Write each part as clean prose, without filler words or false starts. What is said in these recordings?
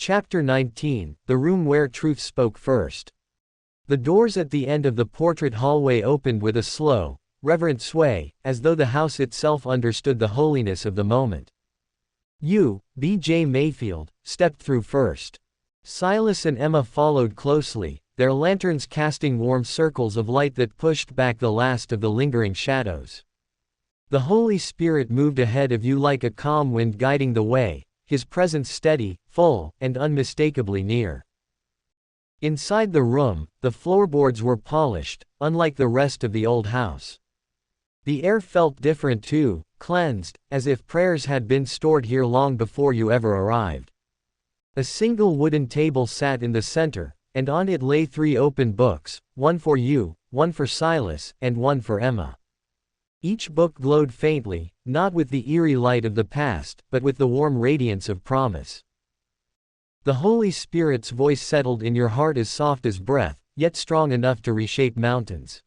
Chapter 19, The Room Where Truth Spoke First. The doors at the end of the portrait hallway opened with a slow, reverent sway, as though the house itself understood the holiness of the moment. You, B.J. Mayfield, stepped through first. Silas and Emma followed closely, their lanterns casting warm circles of light that pushed back the last of the lingering shadows. The Holy Spirit moved ahead of you like a calm wind guiding the way, His presence steady, full, and unmistakably near. Inside the room, the floorboards were polished, unlike the rest of the old house. The air felt different too, cleansed, as if prayers had been stored here long before you ever arrived. A single wooden table sat in the center, and on it lay 3 open books, one for you, one for Silas, and one for Emma. Each book glowed faintly, not with the eerie light of the past, but with the warm radiance of promise. The Holy Spirit's voice settled in your heart as soft as breath, yet strong enough to reshape mountains.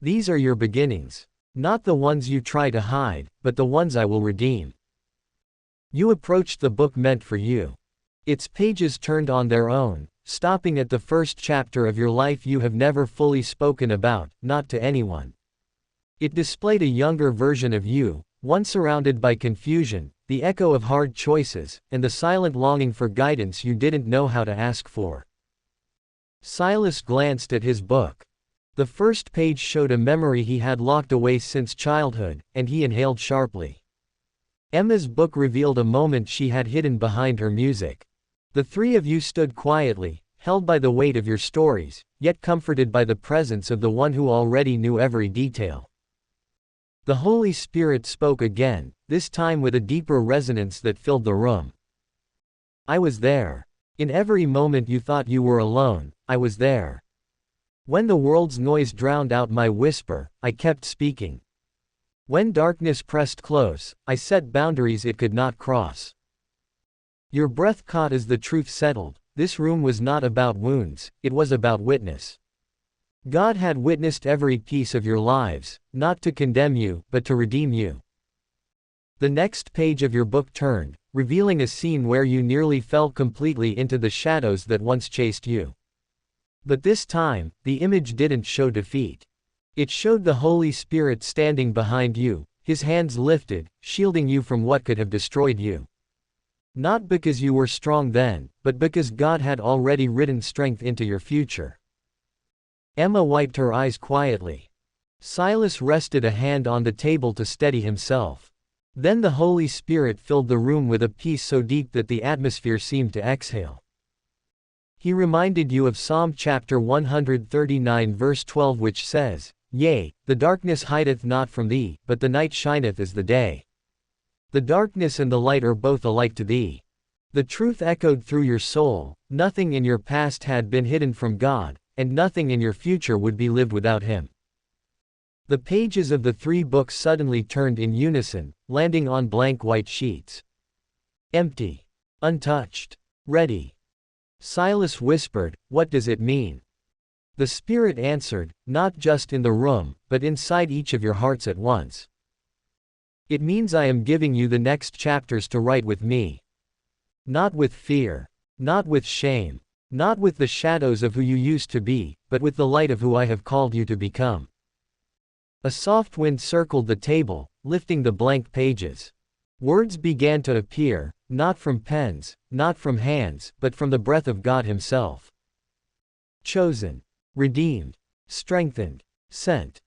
These are your beginnings. Not the ones you try to hide, but the ones I will redeem. You approached the book meant for you. Its pages turned on their own, stopping at the first chapter of your life you have never fully spoken about, not to anyone. It displayed a younger version of you, one surrounded by confusion, the echo of hard choices, and the silent longing for guidance you didn't know how to ask for. Silas glanced at his book. The first page showed a memory he had locked away since childhood, and he inhaled sharply. Emma's book revealed a moment she had hidden behind her music. The 3 of you stood quietly, held by the weight of your stories, yet comforted by the presence of the one who already knew every detail. The Holy Spirit spoke again, this time with a deeper resonance that filled the room. I was there. In every moment you thought you were alone, I was there. When the world's noise drowned out my whisper, I kept speaking. When darkness pressed close, I set boundaries it could not cross. Your breath caught as the truth settled. This room was not about wounds, it was about witness. God had witnessed every piece of your lives, not to condemn you, but to redeem you. The next page of your book turned, revealing a scene where you nearly fell completely into the shadows that once chased you. But this time, the image didn't show defeat. It showed the Holy Spirit standing behind you, His hands lifted, shielding you from what could have destroyed you. Not because you were strong then, but because God had already written strength into your future. Emma wiped her eyes quietly. Silas rested a hand on the table to steady himself. Then the Holy Spirit filled the room with a peace so deep that the atmosphere seemed to exhale. He reminded you of Psalm chapter 139 verse 12 which says, Yea, the darkness hideth not from thee, but the night shineth as the day. The darkness and the light are both alike to thee. The truth echoed through your soul, nothing in your past had been hidden from God, and nothing in your future would be lived without Him. The pages of the 3 books suddenly turned in unison, landing on blank white sheets. Empty. Untouched. Ready. Silas whispered, What does it mean? The Spirit answered, Not just in the room, but inside each of your hearts at once. It means I am giving you the next chapters to write with me. Not with fear. Not with shame. Not with the shadows of who you used to be, but with the light of who I have called you to become. A soft wind circled the table, lifting the blank pages. Words began to appear, not from pens, not from hands, but from the breath of God Himself. Chosen. Redeemed. Strengthened. Sent.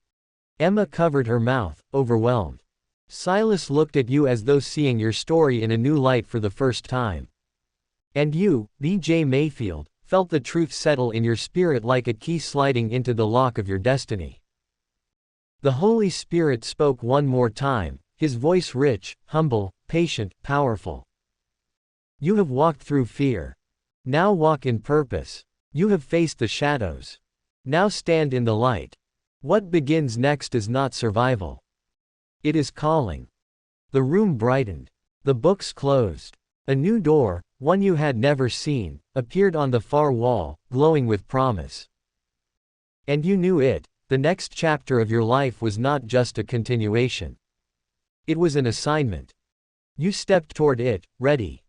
Emma covered her mouth, overwhelmed. Silas looked at you as though seeing your story in a new light for the first time. And you, B.J. Mayfield, felt the truth settle in your spirit like a key sliding into the lock of your destiny. The Holy Spirit spoke one more time, His voice rich, humble, patient, powerful. You have walked through fear. Now walk in purpose. You have faced the shadows. Now stand in the light. What begins next is not survival. It is calling. The room brightened. The books closed. A new door, one you had never seen, appeared on the far wall, glowing with promise. And you knew it. The next chapter of your life was not just a continuation. It was an assignment. You stepped toward it, ready.